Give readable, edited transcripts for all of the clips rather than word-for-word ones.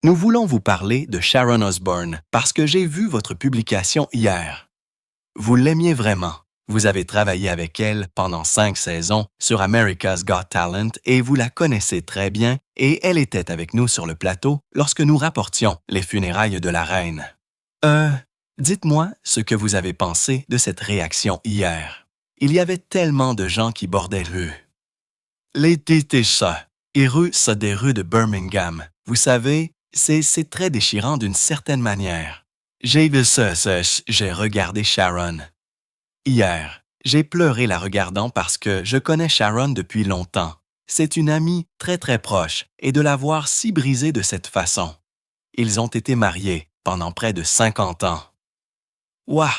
Nous voulons vous parler de Sharon Osbourne parce que j'ai vu votre publication hier. Vous l'aimiez vraiment. Vous avez travaillé avec elle pendant 5 saisons sur America's Got Talent et vous la connaissez très bien et elle était avec nous sur le plateau lorsque nous rapportions les funérailles de la reine. Dites-moi ce que vous avez pensé de cette réaction hier. Il y avait tellement de gens qui bordaient rue. Les Tétéchas et rue, ça des rues de Birmingham. Vous savez, c'est très déchirant d'une certaine manière. J'ai vu ça, j'ai regardé Sharon. Hier, j'ai pleuré la regardant parce que je connais Sharon depuis longtemps. C'est une amie très très proche et de la voir si brisée de cette façon. Ils ont été mariés pendant près de 50 ans. Ouah!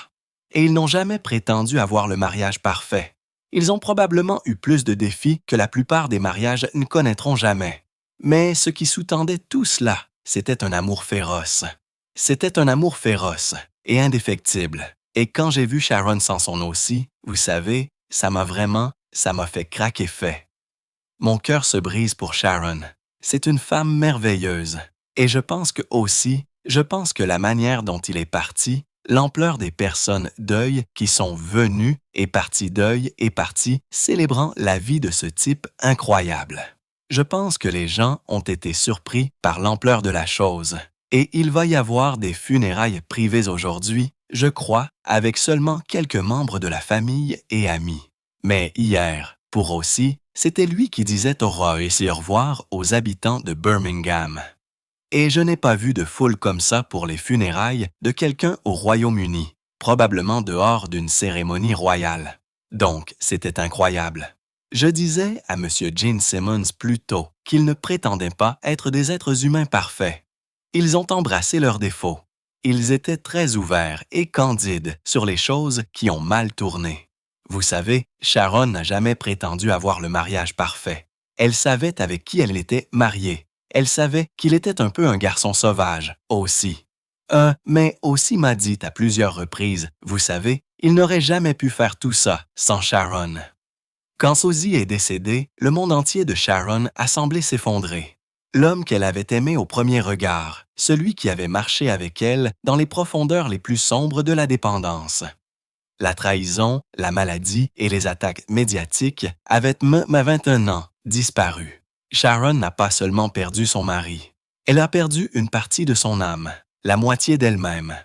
Et ils n'ont jamais prétendu avoir le mariage parfait. Ils ont probablement eu plus de défis que la plupart des mariages ne connaîtront jamais. Mais ce qui sous-tendait tout cela, c'était un amour féroce. C'était un amour féroce et indéfectible. Et quand j'ai vu Sharon Sanson aussi, vous savez, ça m'a fait craquer fait. Mon cœur se brise pour Sharon. C'est une femme merveilleuse. Et je pense que la manière dont il est parti, l'ampleur des personnes deuil qui sont venues et parties deuil et parties célébrant la vie de ce type incroyable. Je pense que les gens ont été surpris par l'ampleur de la chose. Et il va y avoir des funérailles privées aujourd'hui, je crois, avec seulement quelques membres de la famille et amis. Mais hier, pour aussi, c'était lui qui disait au revoir et au revoir aux habitants de Birmingham. Et je n'ai pas vu de foule comme ça pour les funérailles de quelqu'un au Royaume-Uni, probablement dehors d'une cérémonie royale. Donc, c'était incroyable. Je disais à M. Gene Simmons plus tôt qu'ils ne prétendaient pas être des êtres humains parfaits. Ils ont embrassé leurs défauts. Ils étaient très ouverts et candides sur les choses qui ont mal tourné. Vous savez, Sharon n'a jamais prétendu avoir le mariage parfait. Elle savait avec qui elle était mariée. Elle savait qu'il était un peu un garçon sauvage, aussi. Mais aussi m'a dit à plusieurs reprises, vous savez, il n'aurait jamais pu faire tout ça sans Sharon. Quand Sosie est décédée, le monde entier de Sharon a semblé s'effondrer. L'homme qu'elle avait aimé au premier regard, celui qui avait marché avec elle dans les profondeurs les plus sombres de la dépendance. La trahison, la maladie et les attaques médiatiques avaient 21 ans disparu. Sharon n'a pas seulement perdu son mari. Elle a perdu une partie de son âme, la moitié d'elle-même.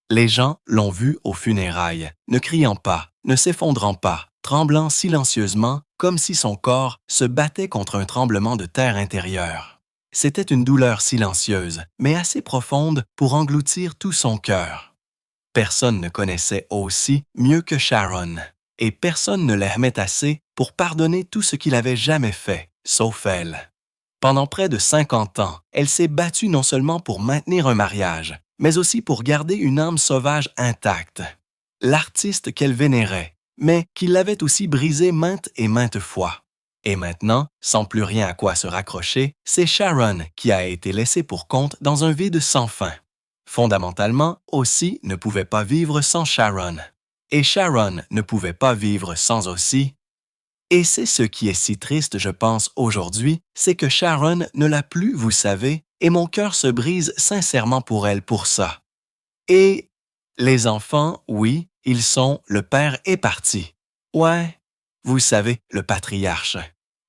Les gens l'ont vue aux funérailles, ne criant pas, ne s'effondrant pas, tremblant silencieusement comme si son corps se battait contre un tremblement de terre intérieur. C'était une douleur silencieuse, mais assez profonde pour engloutir tout son cœur. Personne ne connaissait aussi mieux que Sharon, et personne ne l'aimait assez pour pardonner tout ce qu'il avait jamais fait, sauf elle. Pendant près de 50 ans, elle s'est battue non seulement pour maintenir un mariage, mais aussi pour garder une âme sauvage intacte. L'artiste qu'elle vénérait, mais qui l'avait aussi brisé maintes et maintes fois. Et maintenant, sans plus rien à quoi se raccrocher, c'est Sharon qui a été laissée pour compte dans un vide sans fin. Fondamentalement, aussi ne pouvait pas vivre sans Sharon. Et Sharon ne pouvait pas vivre sans aussi. Et c'est ce qui est si triste, je pense, aujourd'hui, c'est que Sharon ne l'a plus, vous savez, et mon cœur se brise sincèrement pour elle pour ça. Et les enfants, oui, le père est parti. Ouais, vous savez, le patriarche.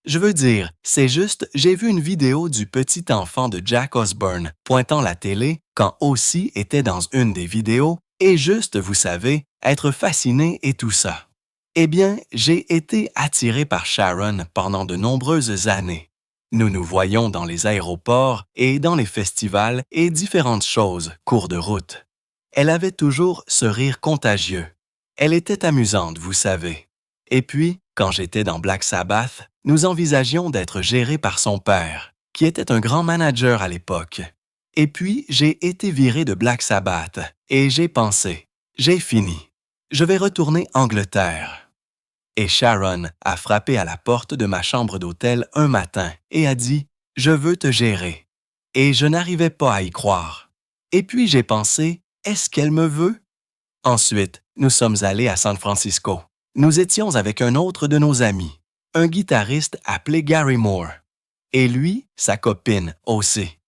Je veux dire, c'est juste, j'ai vu une vidéo du petit enfant de Jack Osbourne pointant la télé quand Ossie était dans une des vidéos et juste, vous savez, être fasciné et tout ça. Eh bien, j'ai été attiré par Sharon pendant de nombreuses années. Nous nous voyions dans les aéroports et dans les festivals et différentes choses, cours de route. Elle avait toujours ce rire contagieux. Elle était amusante, vous savez. Et puis, quand j'étais dans Black Sabbath, nous envisagions d'être gérés par son père, qui était un grand manager à l'époque. Et puis, j'ai été viré de Black Sabbath et j'ai pensé, j'ai fini. Je vais retourner en Angleterre. Et Sharon a frappé à la porte de ma chambre d'hôtel un matin et a dit « Je veux te gérer ». Et je n'arrivais pas à y croire. Et puis j'ai pensé « Est-ce qu'elle me veut ?» Ensuite, nous sommes allés à San Francisco. Nous étions avec un autre de nos amis, un guitariste appelé Gary Moore. Et lui, sa copine aussi.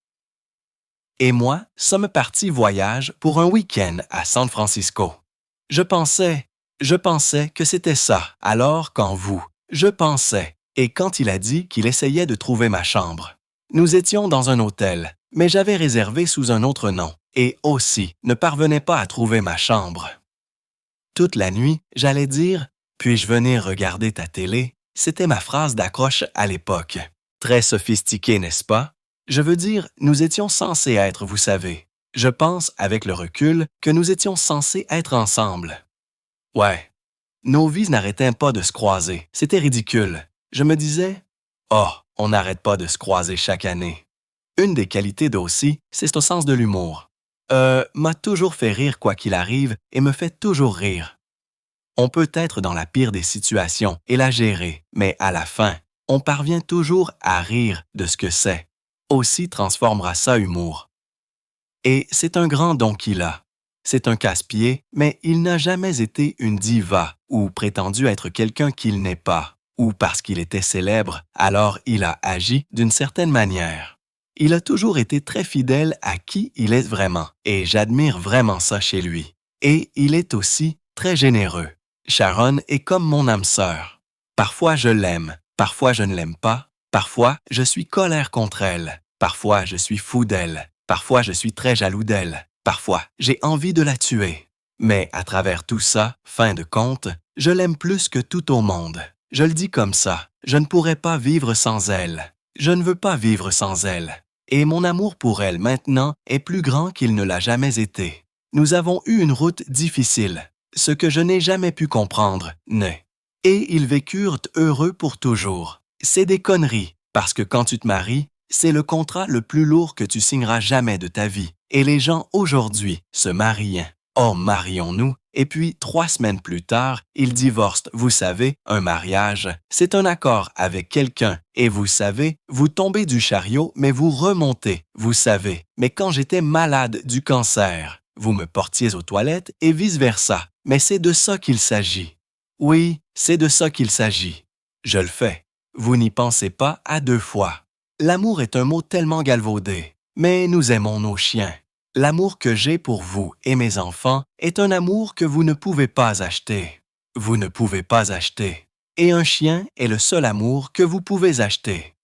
et moi sommes partis voyage pour un week-end à San Francisco. Je pensais que c'était ça, alors je pensais, et quand il a dit qu'il essayait de trouver ma chambre. Nous étions dans un hôtel, mais j'avais réservé sous un autre nom, et aussi ne parvenais pas à trouver ma chambre. Toute la nuit, j'allais dire « Puis-je venir regarder ta télé ?» C'était ma phrase d'accroche à l'époque. Très sophistiquée, n'est-ce pas? Je veux dire, nous étions censés être, vous savez. Je pense, avec le recul, que nous étions censés être ensemble. Ouais. Nos vies n'arrêtaient pas de se croiser. C'était ridicule. Je me disais, « Oh, on n'arrête pas de se croiser chaque année. » Une des qualités d'Aussie, c'est son sens de l'humour. M'a toujours fait rire quoi qu'il arrive et me fait toujours rire. On peut être dans la pire des situations et la gérer, mais à la fin, on parvient toujours à rire de ce que c'est. Aussi transformera ça humour. Et c'est un grand don qu'il a. C'est un casse-pied, mais il n'a jamais été une diva ou prétendu être quelqu'un qu'il n'est pas, ou parce qu'il était célèbre, alors il a agi d'une certaine manière. Il a toujours été très fidèle à qui il est vraiment, et j'admire vraiment ça chez lui. Et il est aussi très généreux. Sharon est comme mon âme sœur. Parfois je l'aime, parfois je ne l'aime pas, parfois je suis colère contre elle, parfois je suis fou d'elle, parfois je suis très jaloux d'elle, parfois j'ai envie de la tuer. Mais à travers tout ça, fin de compte, je l'aime plus que tout au monde. Je le dis comme ça, je ne pourrais pas vivre sans elle. Je ne veux pas vivre sans elle. Et mon amour pour elle maintenant est plus grand qu'il ne l'a jamais été. Nous avons eu une route difficile, ce que je n'ai jamais pu comprendre, n'est. Et ils vécurent heureux pour toujours. C'est des conneries, parce que quand tu te maries, c'est le contrat le plus lourd que tu signeras jamais de ta vie. Et les gens aujourd'hui se marient. Oh, marions-nous. Et puis, 3 semaines plus tard, ils divorcent. Vous savez, un mariage, c'est un accord avec quelqu'un. Et vous savez, vous tombez du chariot, mais vous remontez. Vous savez, mais quand j'étais malade du cancer, vous me portiez aux toilettes et vice-versa. Mais c'est de ça qu'il s'agit. Oui, c'est de ça qu'il s'agit. Je le fais. Vous n'y pensez pas à 2 fois. L'amour est un mot tellement galvaudé, mais nous aimons nos chiens. L'amour que j'ai pour vous et mes enfants est un amour que vous ne pouvez pas acheter. Vous ne pouvez pas acheter. Et un chien est le seul amour que vous pouvez acheter.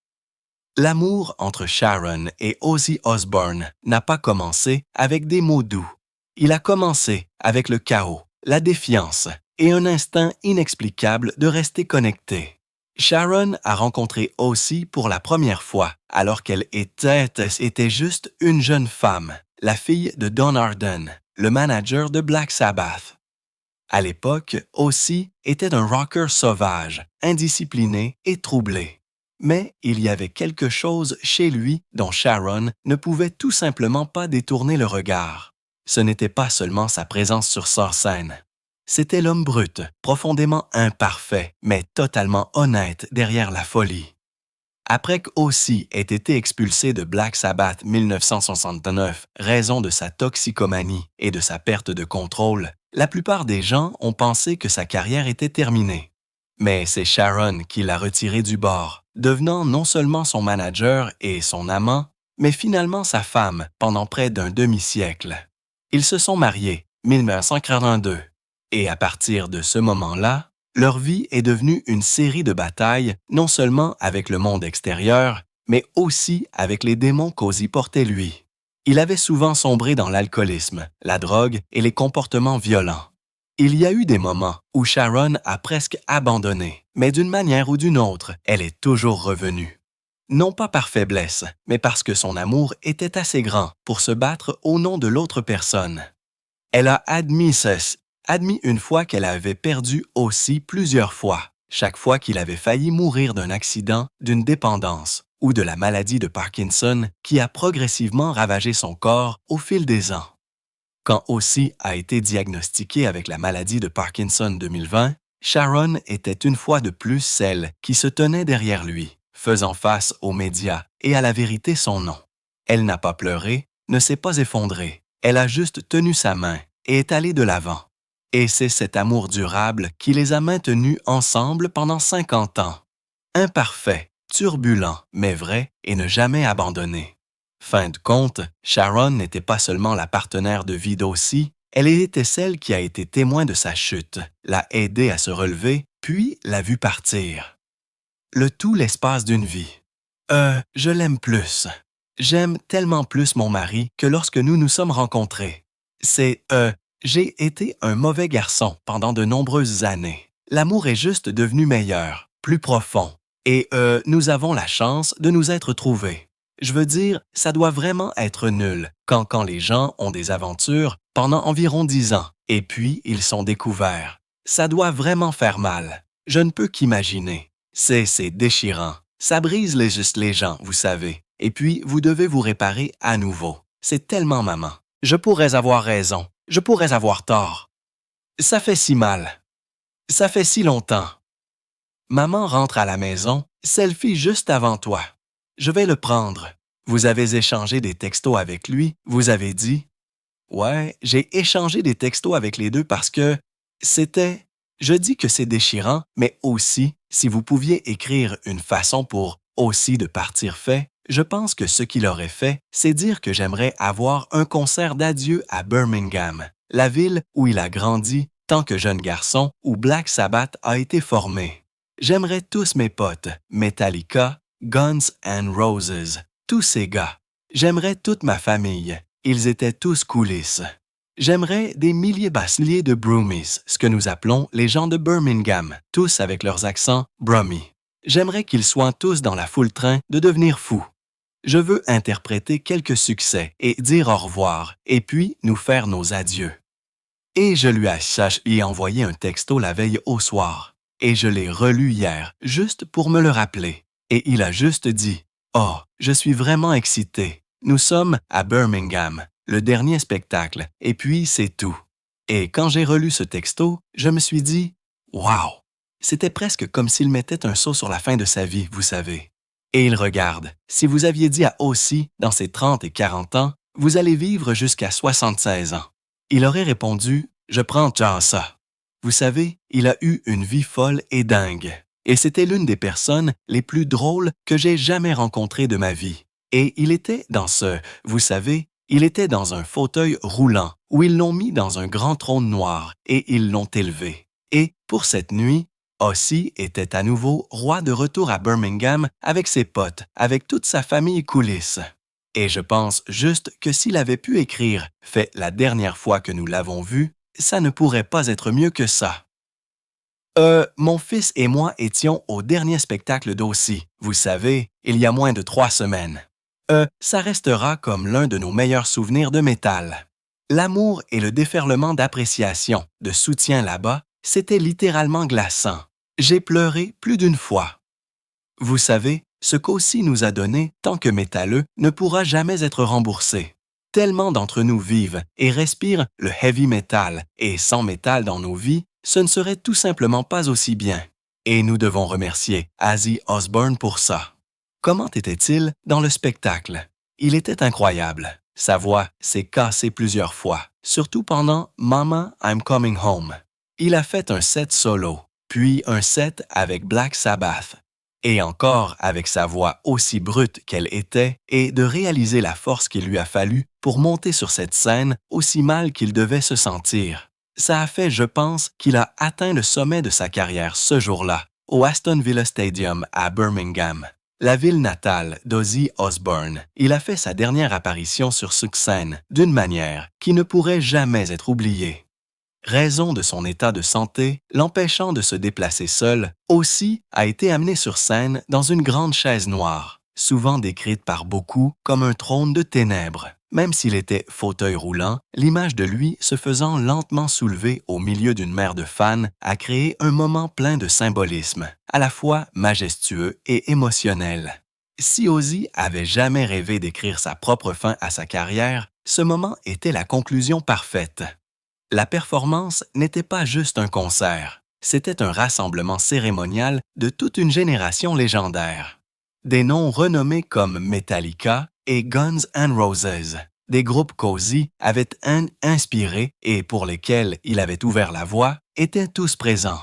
L'amour entre Sharon et Ozzy Osbourne n'a pas commencé avec des mots doux. Il a commencé avec le chaos, la défiance et un instinct inexplicable de rester connecté. Sharon a rencontré Ozzy pour la première fois alors qu'elle était juste une jeune femme, la fille de Don Arden, le manager de Black Sabbath. À l'époque, Ozzy était un rocker sauvage, indiscipliné et troublé. Mais il y avait quelque chose chez lui dont Sharon ne pouvait tout simplement pas détourner le regard. Ce n'était pas seulement sa présence sur scène. C'était l'homme brut, profondément imparfait, mais totalement honnête derrière la folie. Après qu'Ozzy ait été expulsé de Black Sabbath 1969, raison de sa toxicomanie et de sa perte de contrôle, la plupart des gens ont pensé que sa carrière était terminée. Mais c'est Sharon qui l'a retiré du bord, devenant non seulement son manager et son amant, mais finalement sa femme pendant près d'un demi-siècle. Ils se sont mariés, 1942. Et à partir de ce moment-là, leur vie est devenue une série de batailles, non seulement avec le monde extérieur, mais aussi avec les démons qu'Ozzy portait lui. Il avait souvent sombré dans l'alcoolisme, la drogue et les comportements violents. Il y a eu des moments où Sharon a presque abandonné, mais d'une manière ou d'une autre, elle est toujours revenue. Non pas par faiblesse, mais parce que son amour était assez grand pour se battre au nom de l'autre personne. Elle a admis une fois qu'elle avait perdu aussi plusieurs fois, chaque fois qu'il avait failli mourir d'un accident, d'une dépendance ou de la maladie de Parkinson qui a progressivement ravagé son corps au fil des ans. Quand Ozzy a été diagnostiqué avec la maladie de Parkinson 2020, Sharon était une fois de plus celle qui se tenait derrière lui, faisant face aux médias et à la vérité son nom. Elle n'a pas pleuré, ne s'est pas effondrée, elle a juste tenu sa main et est allée de l'avant. Et c'est cet amour durable qui les a maintenus ensemble pendant 50 ans. Imparfait, turbulent, mais vrai et ne jamais abandonné. Fin de compte, Sharon n'était pas seulement la partenaire de vie d'Ossie, elle était celle qui a été témoin de sa chute, l'a aidé à se relever, puis l'a vu partir. Le tout l'espace d'une vie. Je l'aime plus. J'aime tellement plus mon mari que lorsque nous nous sommes rencontrés. J'ai été un mauvais garçon pendant de nombreuses années. L'amour est juste devenu meilleur, plus profond. Et nous avons la chance de nous être trouvés. Je veux dire, ça doit vraiment être nul quand les gens ont des aventures pendant environ 10 ans et puis ils sont découverts. Ça doit vraiment faire mal. Je ne peux qu'imaginer. C'est déchirant. Ça brise les gens, vous savez. Et puis, vous devez vous réparer à nouveau. C'est tellement maman. Je pourrais avoir raison. Je pourrais avoir tort. Ça fait si mal. Ça fait si longtemps. Maman rentre à la maison, selfie juste avant toi. Je vais le prendre. Vous avez échangé des textos avec lui, vous avez dit. Ouais, j'ai échangé des textos avec les deux parce que c'était... Je dis que c'est déchirant, mais aussi, si vous pouviez écrire une façon pour aussi de partir fait, je pense que ce qu'il aurait fait, c'est dire que j'aimerais avoir un concert d'adieu à Birmingham, la ville où il a grandi tant que jeune garçon, où Black Sabbath a été formé. J'aimerais tous mes potes, Metallica, Guns N' Roses, tous ces gars. J'aimerais toute ma famille. Ils étaient tous coulisses. J'aimerais des milliers de Broomies, ce que nous appelons les gens de Birmingham, tous avec leurs accents Brummy. J'aimerais qu'ils soient tous dans la foule-train de devenir fous. Je veux interpréter quelques succès et dire au revoir, et puis nous faire nos adieux. Et je lui ai envoyé un texto la veille au soir, et je l'ai relu hier, juste pour me le rappeler. Et il a juste dit « Oh, je suis vraiment excité. Nous sommes à Birmingham, le dernier spectacle, et puis c'est tout. » Et quand j'ai relu ce texto, je me suis dit « Wow! » C'était presque comme s'il mettait un seau sur la fin de sa vie, vous savez. Et il regarde. Si vous aviez dit à Ossie, dans ses 30 et 40 ans, vous allez vivre jusqu'à 76 ans. Il aurait répondu « Je prends déjà ça. » Vous savez, il a eu une vie folle et dingue. Et c'était l'une des personnes les plus drôles que j'ai jamais rencontrées de ma vie. Et il était vous savez, il était dans un fauteuil roulant où ils l'ont mis dans un grand trône noir et ils l'ont élevé. Et pour cette nuit, Ossie était à nouveau roi de retour à Birmingham avec ses potes, avec toute sa famille coulisse. Et je pense juste que s'il avait pu écrire « fait la dernière fois que nous l'avons vu », ça ne pourrait pas être mieux que ça. Mon fils et moi étions au dernier spectacle d'Ossie, vous savez, il y a moins de 3 semaines. Ça restera comme l'un de nos meilleurs souvenirs de métal. L'amour et le déferlement d'appréciation, de soutien là-bas, c'était littéralement glaçant. J'ai pleuré plus d'une fois. Vous savez, ce qu'Ossie nous a donné tant que métalleux ne pourra jamais être remboursé. Tellement d'entre nous vivent et respirent le heavy metal, et sans métal dans nos vies, ce ne serait tout simplement pas aussi bien. Et nous devons remercier Ozzy Osbourne pour ça. Comment était-il dans le spectacle? Il était incroyable. Sa voix s'est cassée plusieurs fois, surtout pendant « Mama, I'm Coming Home ». Il a fait un set solo, puis un set avec Black Sabbath, et encore avec sa voix aussi brute qu'elle était, et de réaliser la force qu'il lui a fallu pour monter sur cette scène aussi mal qu'il devait se sentir. Ça a fait, je pense, qu'il a atteint le sommet de sa carrière ce jour-là, au Aston Villa Stadium à Birmingham, la ville natale d'Ozzy Osbourne. Il a fait sa dernière apparition sur cette scène d'une manière qui ne pourrait jamais être oubliée. Raison de son état de santé, l'empêchant de se déplacer seul, Ossie a été amené sur scène dans une grande chaise noire, souvent décrite par beaucoup comme un trône de ténèbres. Même s'il était fauteuil roulant, l'image de lui se faisant lentement soulever au milieu d'une mer de fans a créé un moment plein de symbolisme, à la fois majestueux et émotionnel. Si Ozzy avait jamais rêvé d'écrire sa propre fin à sa carrière, ce moment était la conclusion parfaite. La performance n'était pas juste un concert, c'était un rassemblement cérémonial de toute une génération légendaire. Des noms renommés comme Metallica et Guns N' Roses, des groupes qu'Ozzy avait inspirés et pour lesquels il avait ouvert la voie, étaient tous présents.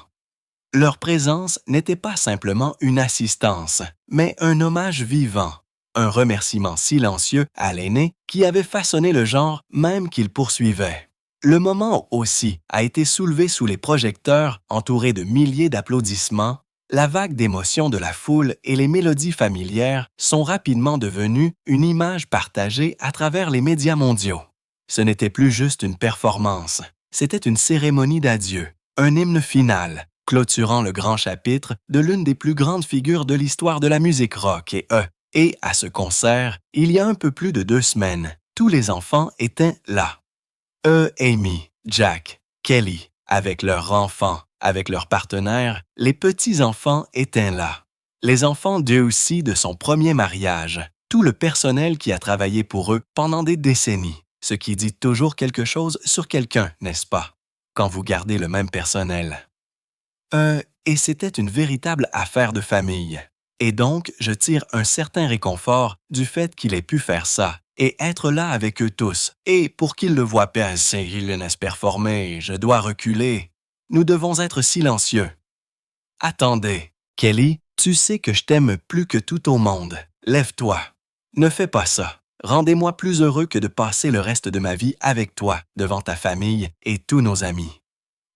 Leur présence n'était pas simplement une assistance, mais un hommage vivant. un remerciement silencieux à l'aîné qui avait façonné le genre même qu'il poursuivait. Le moment aussi a été soulevé sous les projecteurs, entouré de milliers d'applaudissements. La vague d'émotions de la foule et les mélodies familières sont rapidement devenues une image partagée à travers les médias mondiaux. Ce n'était plus juste une performance, c'était une cérémonie d'adieu, un hymne final, clôturant le grand chapitre de l'une des plus grandes figures de l'histoire de la musique rock Et à ce concert, il y a un peu plus de 2 semaines, tous les enfants étaient là. Amy, Jack, Kelly, avec leurs enfants, avec leurs partenaires, les petits-enfants étaient là. Les enfants d'eux aussi de son premier mariage, tout le personnel qui a travaillé pour eux pendant des décennies, ce qui dit toujours quelque chose sur quelqu'un, n'est-ce pas, quand vous gardez le même personnel. Et c'était une véritable affaire de famille. Et donc, je tire un certain réconfort du fait qu'il ait pu faire ça et être là avec eux tous. Et pour qu'ils le voient penser, ils le laissent performer, je dois reculer. Nous devons être silencieux. Attendez, Kelly, tu sais que je t'aime plus que tout au monde. Lève-toi. Ne fais pas ça. Rendez-moi plus heureux que de passer le reste de ma vie avec toi, devant ta famille et tous nos amis.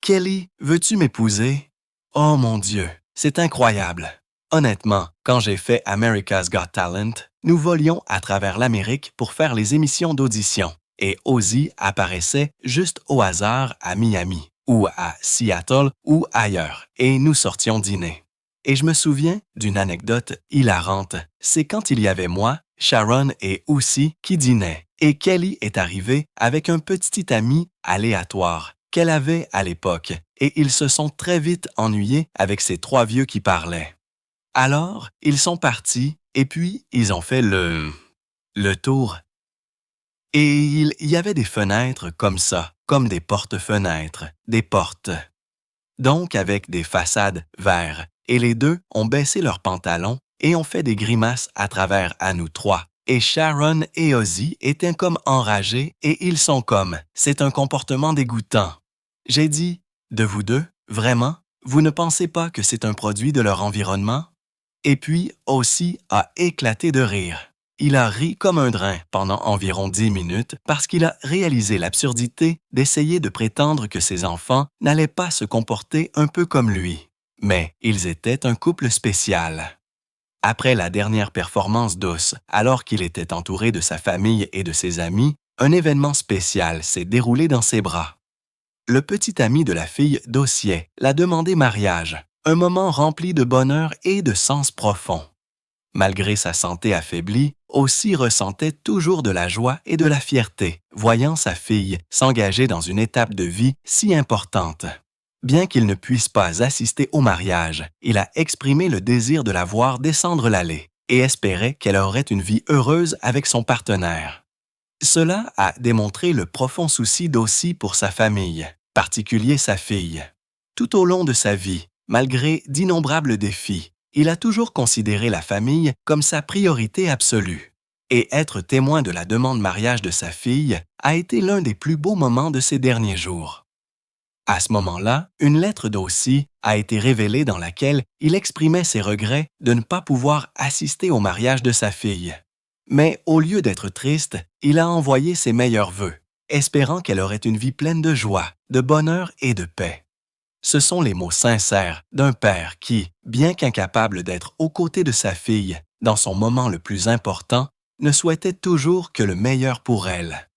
Kelly, veux-tu m'épouser? Oh mon Dieu, c'est incroyable. Honnêtement, quand j'ai fait America's Got Talent, nous volions à travers l'Amérique pour faire les émissions d'audition et Ozzy apparaissait juste au hasard à Miami ou à Seattle ou ailleurs et nous sortions dîner. Et je me souviens d'une anecdote hilarante, c'est quand il y avait moi, Sharon et Ozzy qui dînaient et Kelly est arrivée avec un petit ami aléatoire qu'elle avait à l'époque et ils se sont très vite ennuyés avec ces 3 vieux qui parlaient. Alors, ils sont partis et puis ils ont fait le tour. Et il y avait des fenêtres comme ça, comme des porte-fenêtres, des portes. Donc avec des façades vertes. Et les deux ont baissé leurs pantalons et ont fait des grimaces à travers à nous 3. Et Sharon et Ozzy étaient comme enragés et ils sont comme « c'est un comportement dégoûtant ». J'ai dit « de vous deux, vraiment, vous ne pensez pas que c'est un produit de leur environnement ?» Et puis, Ozzy a éclaté de rire. Il a ri comme un drain pendant environ 10 minutes parce qu'il a réalisé l'absurdité d'essayer de prétendre que ses enfants n'allaient pas se comporter un peu comme lui. Mais ils étaient un couple spécial. Après la dernière performance d'Oz, alors qu'il était entouré de sa famille et de ses amis, un événement spécial s'est déroulé dans ses bras. Le petit ami de la fille d'Ossier l'a demandé mariage. Un moment rempli de bonheur et de sens profond. Malgré sa santé affaiblie, Ozzy ressentait toujours de la joie et de la fierté, voyant sa fille s'engager dans une étape de vie si importante. Bien qu'il ne puisse pas assister au mariage, il a exprimé le désir de la voir descendre l'allée et espérait qu'elle aurait une vie heureuse avec son partenaire. Cela a démontré le profond souci d'Ozzy pour sa famille, particulier sa fille. Tout au long de sa vie, malgré d'innombrables défis, il a toujours considéré la famille comme sa priorité absolue. Et être témoin de la demande mariage de sa fille a été l'un des plus beaux moments de ces derniers jours. À ce moment-là, une lettre d'Ozzy a été révélée dans laquelle il exprimait ses regrets de ne pas pouvoir assister au mariage de sa fille. Mais au lieu d'être triste, il a envoyé ses meilleurs vœux, espérant qu'elle aurait une vie pleine de joie, de bonheur et de paix. Ce sont les mots sincères d'un père qui, bien qu'incapable d'être aux côtés de sa fille dans son moment le plus important, ne souhaitait toujours que le meilleur pour elle.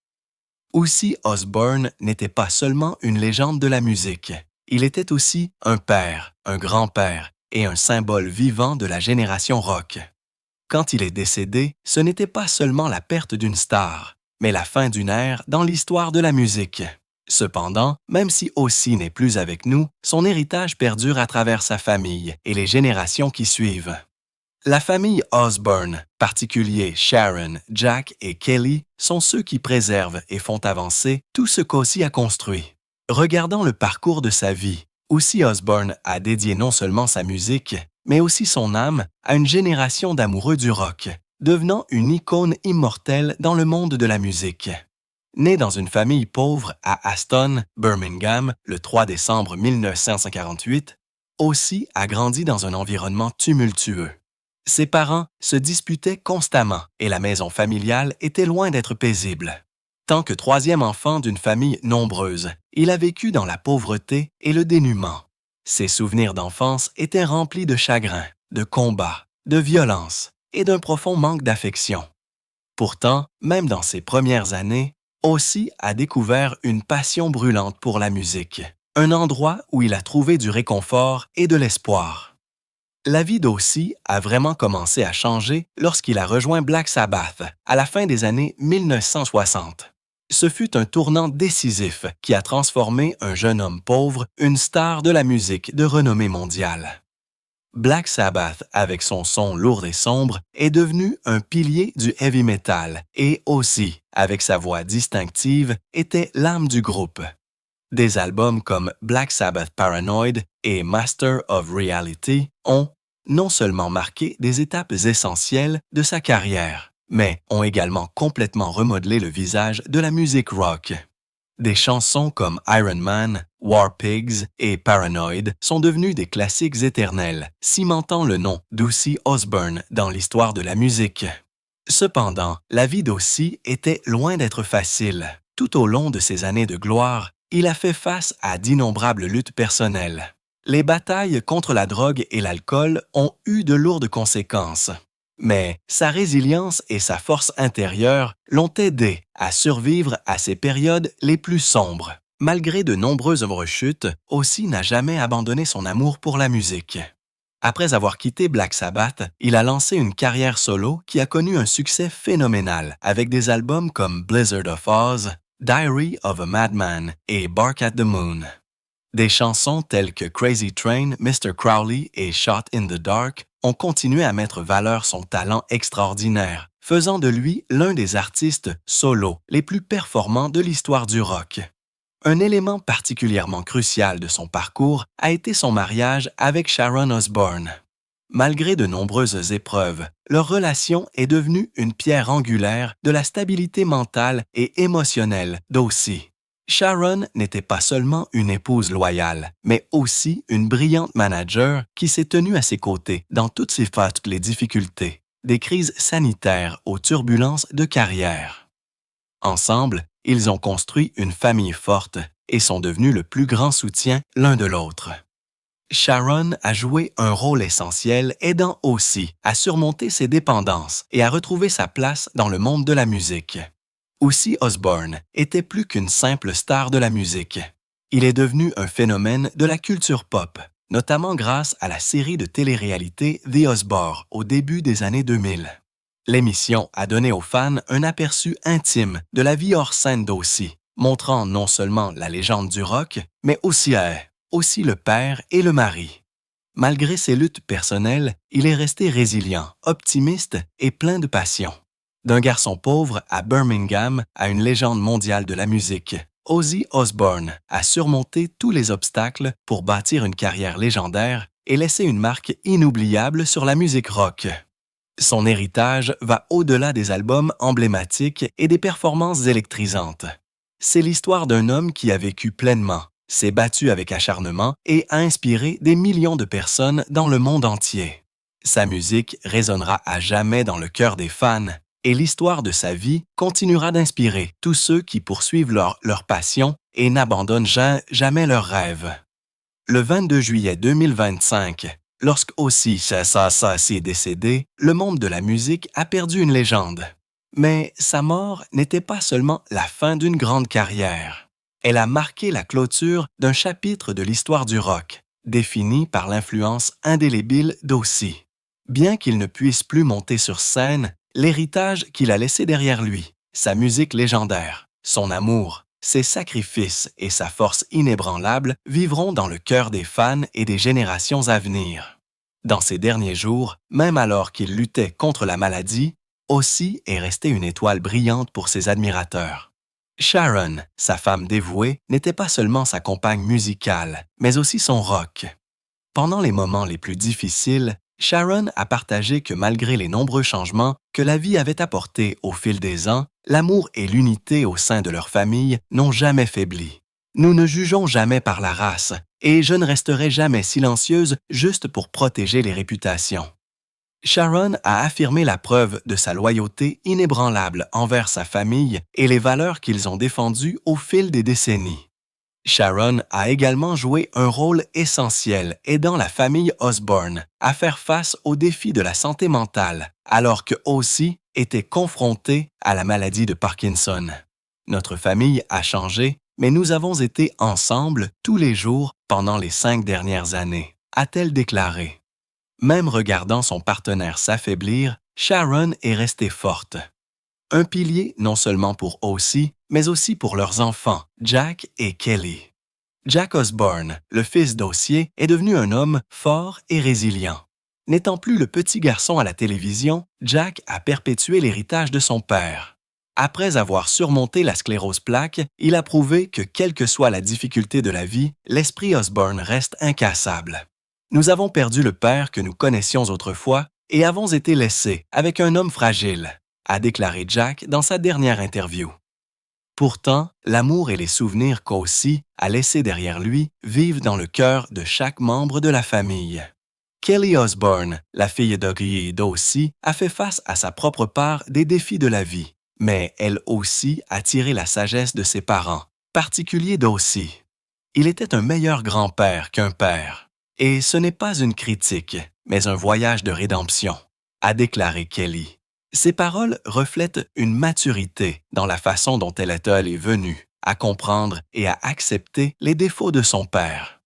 Ozzy Osbourne n'était pas seulement une légende de la musique, il était aussi un père, un grand-père et un symbole vivant de la génération rock. Quand il est décédé, ce n'était pas seulement la perte d'une star, mais la fin d'une ère dans l'histoire de la musique. Cependant, même si Ozzy n'est plus avec nous, son héritage perdure à travers sa famille et les générations qui suivent. La famille Osbourne, particuliers Sharon, Jack et Kelly, sont ceux qui préservent et font avancer tout ce qu'Ozzy a construit. Regardant le parcours de sa vie, Ozzy Osbourne a dédié non seulement sa musique, mais aussi son âme à une génération d'amoureux du rock, devenant une icône immortelle dans le monde de la musique. Né dans une famille pauvre à Aston, Birmingham, le 3 décembre 1948, Ozzy a grandi dans un environnement tumultueux. Ses parents se disputaient constamment et la maison familiale était loin d'être paisible. Tant que troisième enfant d'une famille nombreuse, il a vécu dans la pauvreté et le dénuement. Ses souvenirs d'enfance étaient remplis de chagrin, de combats, de violence et d'un profond manque d'affection. Pourtant, même dans ses premières années, Ossie a découvert une passion brûlante pour la musique, un endroit où il a trouvé du réconfort et de l'espoir. La vie d'Ossie a vraiment commencé à changer lorsqu'il a rejoint Black Sabbath à la fin des années 1960. Ce fut un tournant décisif qui a transformé un jeune homme pauvre, une star de la musique de renommée mondiale. Black Sabbath, avec son son lourd et sombre, est devenu un pilier du heavy metal et Ossie, avec sa voix distinctive, était l'âme du groupe. Des albums comme Black Sabbath Paranoid et Master of Reality ont non seulement marqué des étapes essentielles de sa carrière, mais ont également complètement remodelé le visage de la musique rock. Des chansons comme Iron Man, War Pigs et Paranoid sont devenues des classiques éternels, cimentant le nom d'Ozzy Osbourne dans l'histoire de la musique. Cependant, la vie d'Ozzy était loin d'être facile. Tout au long de ses années de gloire, il a fait face à d'innombrables luttes personnelles. Les batailles contre la drogue et l'alcool ont eu de lourdes conséquences. Mais sa résilience et sa force intérieure l'ont aidé à survivre à ces périodes les plus sombres. Malgré de nombreuses rechutes, Ossie n'a jamais abandonné son amour pour la musique. Après avoir quitté Black Sabbath, il a lancé une carrière solo qui a connu un succès phénoménal avec des albums comme Blizzard of Oz, Diary of a Madman et Bark at the Moon. Des chansons telles que Crazy Train, Mr. Crowley et Shot in the Dark ont continué à mettre valeur son talent extraordinaire, faisant de lui l'un des artistes solo les plus performants de l'histoire du rock. Un élément particulièrement crucial de son parcours a été son mariage avec Sharon Osbourne. Malgré de nombreuses épreuves, leur relation est devenue une pierre angulaire de la stabilité mentale et émotionnelle d'Ossie. Sharon n'était pas seulement une épouse loyale, mais aussi une brillante manager qui s'est tenue à ses côtés dans toutes les difficultés, des crises sanitaires aux turbulences de carrière. Ensemble, ils ont construit une famille forte et sont devenus le plus grand soutien l'un de l'autre. Sharon a joué un rôle essentiel aidant Ossie à surmonter ses dépendances et à retrouver sa place dans le monde de la musique. Ozzy Osbourne était plus qu'une simple star de la musique. Il est devenu un phénomène de la culture pop, notamment grâce à la série de télé-réalité The Osbourne au début des années 2000. L'émission a donné aux fans un aperçu intime de la vie hors scène d'Ozzy, montrant non seulement la légende du rock, mais aussi le père et le mari. Malgré ses luttes personnelles, il est resté résilient, optimiste et plein de passion. D'un garçon pauvre à Birmingham à une légende mondiale de la musique, Ozzy Osbourne a surmonté tous les obstacles pour bâtir une carrière légendaire et laisser une marque inoubliable sur la musique rock. Son héritage va au-delà des albums emblématiques et des performances électrisantes. C'est l'histoire d'un homme qui a vécu pleinement, s'est battu avec acharnement et a inspiré des millions de personnes dans le monde entier. Sa musique résonnera à jamais dans le cœur des fans et l'histoire de sa vie continuera d'inspirer tous ceux qui poursuivent leur passion et n'abandonnent jamais leurs rêves. Le 22 juillet 2025, lorsque Ozzy est décédé, le monde de la musique a perdu une légende. Mais sa mort n'était pas seulement la fin d'une grande carrière. Elle a marqué la clôture d'un chapitre de l'histoire du rock, défini par l'influence indélébile d'Ozzy. Bien qu'il ne puisse plus monter sur scène, l'héritage qu'il a laissé derrière lui, sa musique légendaire, son amour, ses sacrifices et sa force inébranlable vivront dans le cœur des fans et des générations à venir. Dans ses derniers jours, même alors qu'il luttait contre la maladie, Ozzy est resté une étoile brillante pour ses admirateurs. Sharon, sa femme dévouée, n'était pas seulement sa compagne musicale, mais aussi son rock. Pendant les moments les plus difficiles, Sharon a partagé que malgré les nombreux changements que la vie avait apportés au fil des ans, l'amour et l'unité au sein de leur famille n'ont jamais faibli. Nous ne jugeons jamais par la race, et je ne resterai jamais silencieuse juste pour protéger les réputations. Sharon a affirmé la preuve de sa loyauté inébranlable envers sa famille et les valeurs qu'ils ont défendues au fil des décennies. Sharon a également joué un rôle essentiel aidant la famille Osborne à faire face aux défis de la santé mentale, alors que aussi était confrontée à la maladie de Parkinson. Notre famille a changé, mais nous avons été ensemble tous les jours pendant les 5 dernières années, a-t-elle déclaré. Même regardant son partenaire s'affaiblir, Sharon est restée forte. Un pilier non seulement pour Ossie, mais aussi pour leurs enfants, Jack et Kelly. Jack Osborne, le fils d'Ossier, est devenu un homme fort et résilient. N'étant plus le petit garçon à la télévision, Jack a perpétué l'héritage de son père. Après avoir surmonté la sclérose plaque, il a prouvé que quelle que soit la difficulté de la vie, l'esprit Osborne reste incassable. Nous avons perdu le père que nous connaissions autrefois et avons été laissés avec un homme fragile, a déclaré Jack dans sa dernière interview. Pourtant, l'amour et les souvenirs qu'Ossie a laissés derrière lui vivent dans le cœur de chaque membre de la famille. Kelly Osborne, la fille d'Augie et d'Ossie, a fait face à sa propre part des défis de la vie, mais elle aussi a tiré la sagesse de ses parents, particulier d'Ossie. Il était un meilleur grand-père qu'un père. Et ce n'est pas une critique, mais un voyage de rédemption, a déclaré Kelly. Ces paroles reflètent une maturité dans la façon dont elle est venue à comprendre et à accepter les défauts de son père.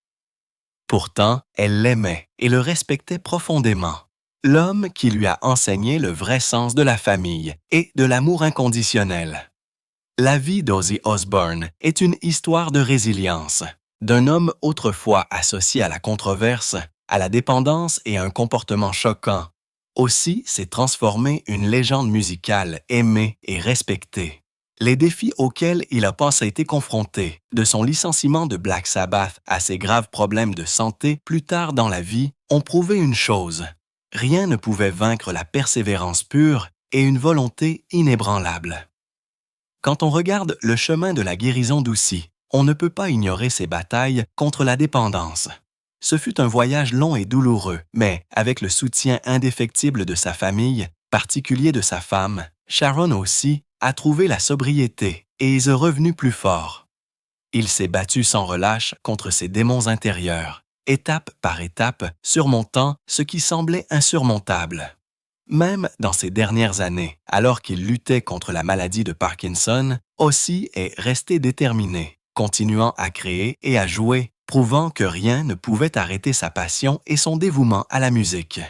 Pourtant, elle l'aimait et le respectait profondément. L'homme qui lui a enseigné le vrai sens de la famille et de l'amour inconditionnel. La vie d'Ozzy Osbourne est une histoire de résilience, d'un homme autrefois associé à la controverse, à la dépendance et à un comportement choquant. Aussi s'est transformé une légende musicale aimée et respectée. Les défis auxquels il a pas été confronté, de son licenciement de Black Sabbath à ses graves problèmes de santé plus tard dans la vie, ont prouvé une chose. Rien ne pouvait vaincre la persévérance pure et une volonté inébranlable. Quand on regarde le chemin de la guérison d'Ossie, on ne peut pas ignorer ses batailles contre la dépendance. Ce fut un voyage long et douloureux, mais avec le soutien indéfectible de sa famille, particulier de sa femme, Sharon aussi a trouvé la sobriété et est revenu plus fort. Il s'est battu sans relâche contre ses démons intérieurs, étape par étape, surmontant ce qui semblait insurmontable. Même dans ces dernières années, alors qu'il luttait contre la maladie de Parkinson, Ossie est resté déterminé, continuant à créer et à jouer, prouvant que rien ne pouvait arrêter sa passion et son dévouement à la musique.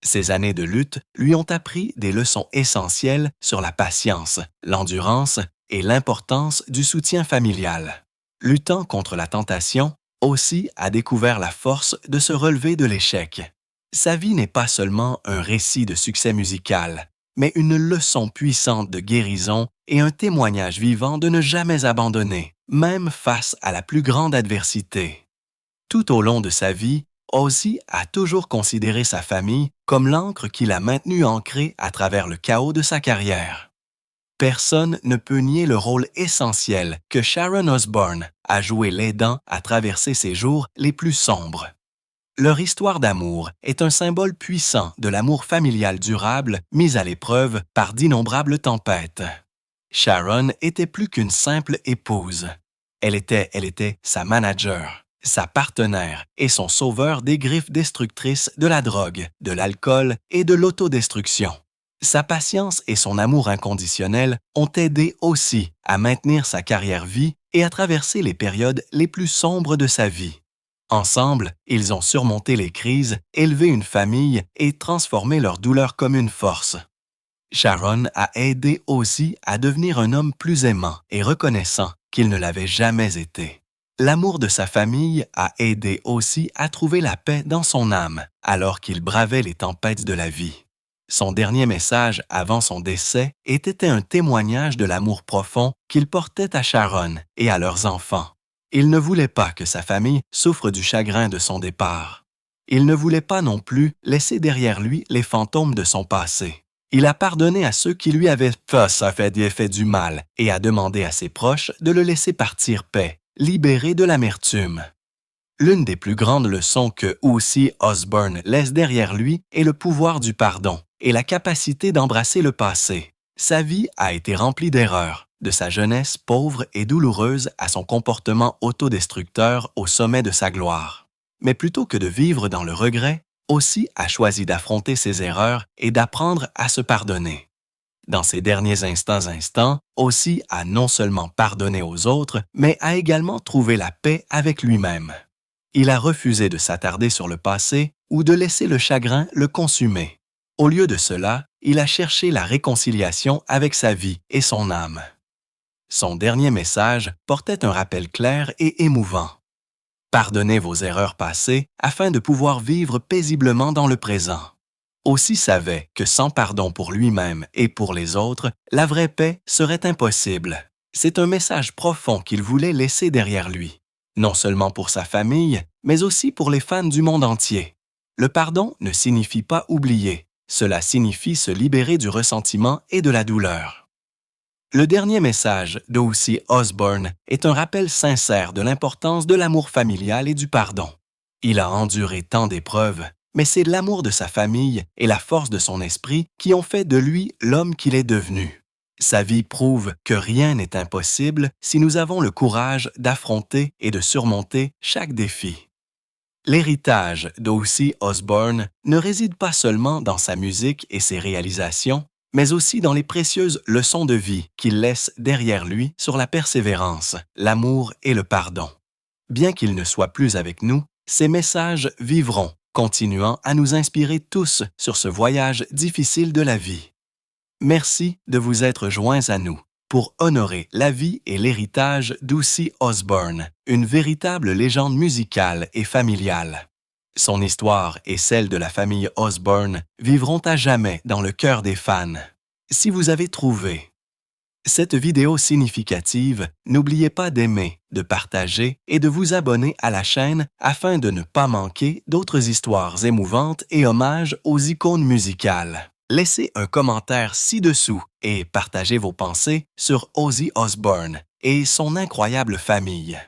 Ces années de lutte lui ont appris des leçons essentielles sur la patience, l'endurance et l'importance du soutien familial. Luttant contre la tentation, Ossie a découvert la force de se relever de l'échec. Sa vie n'est pas seulement un récit de succès musical, mais une leçon puissante de guérison et un témoignage vivant de ne jamais abandonner, même face à la plus grande adversité. Tout au long de sa vie, Ozzy a toujours considéré sa famille comme l'encre qui l'a maintenu ancré à travers le chaos de sa carrière. Personne ne peut nier le rôle essentiel que Sharon Osbourne a joué l'aidant à traverser ses jours les plus sombres. Leur histoire d'amour est un symbole puissant de l'amour familial durable mis à l'épreuve par d'innombrables tempêtes. Sharon était plus qu'une simple épouse. Elle était sa manager, sa partenaire et son sauveur des griffes destructrices de la drogue, de l'alcool et de l'autodestruction. Sa patience et son amour inconditionnel ont aidé aussi à maintenir sa carrière vie et à traverser les périodes les plus sombres de sa vie. Ensemble, ils ont surmonté les crises, élevé une famille et transformé leur douleur comme une force. Sharon a aidé Ozzy à devenir un homme plus aimant et reconnaissant qu'il ne l'avait jamais été. L'amour de sa famille a aidé Ozzy à trouver la paix dans son âme alors qu'il bravait les tempêtes de la vie. Son dernier message avant son décès était un témoignage de l'amour profond qu'il portait à Sharon et à leurs enfants. Il ne voulait pas que sa famille souffre du chagrin de son départ. Il ne voulait pas non plus laisser derrière lui les fantômes de son passé. Il a pardonné à ceux qui lui avaient fait du mal et a demandé à ses proches de le laisser partir paix, libéré de l'amertume. L'une des plus grandes leçons que Ozzy Osbourne laisse derrière lui est le pouvoir du pardon et la capacité d'embrasser le passé. Sa vie a été remplie d'erreurs, de sa jeunesse pauvre et douloureuse à son comportement autodestructeur au sommet de sa gloire. Mais plutôt que de vivre dans le regret, Ozzy a choisi d'affronter ses erreurs et d'apprendre à se pardonner. Dans ses derniers instants, Ozzy a non seulement pardonné aux autres, mais a également trouvé la paix avec lui-même. Il a refusé de s'attarder sur le passé ou de laisser le chagrin le consumer. Au lieu de cela, il a cherché la réconciliation avec sa vie et son âme. Son dernier message portait un rappel clair et émouvant. Pardonnez vos erreurs passées afin de pouvoir vivre paisiblement dans le présent. Ozzy savait que sans pardon pour lui-même et pour les autres, la vraie paix serait impossible. C'est un message profond qu'il voulait laisser derrière lui, non seulement pour sa famille, mais aussi pour les fans du monde entier. Le pardon ne signifie pas oublier, cela signifie se libérer du ressentiment et de la douleur. Le dernier message d'Ozzy Osbourne est un rappel sincère de l'importance de l'amour familial et du pardon. Il a enduré tant d'épreuves, mais c'est l'amour de sa famille et la force de son esprit qui ont fait de lui l'homme qu'il est devenu. Sa vie prouve que rien n'est impossible si nous avons le courage d'affronter et de surmonter chaque défi. L'héritage d'Ozzy Osbourne ne réside pas seulement dans sa musique et ses réalisations, mais aussi dans les précieuses leçons de vie qu'il laisse derrière lui sur la persévérance, l'amour et le pardon. Bien qu'il ne soit plus avec nous, ces messages vivront, continuant à nous inspirer tous sur ce voyage difficile de la vie. Merci de vous être joints à nous pour honorer la vie et l'héritage d'Ozzy Osbourne, une véritable légende musicale et familiale. Son histoire et celle de la famille Osbourne vivront à jamais dans le cœur des fans. Si vous avez trouvé cette vidéo significative, n'oubliez pas d'aimer, de partager et de vous abonner à la chaîne afin de ne pas manquer d'autres histoires émouvantes et hommages aux icônes musicales. Laissez un commentaire ci-dessous et partagez vos pensées sur Ozzy Osbourne et son incroyable famille.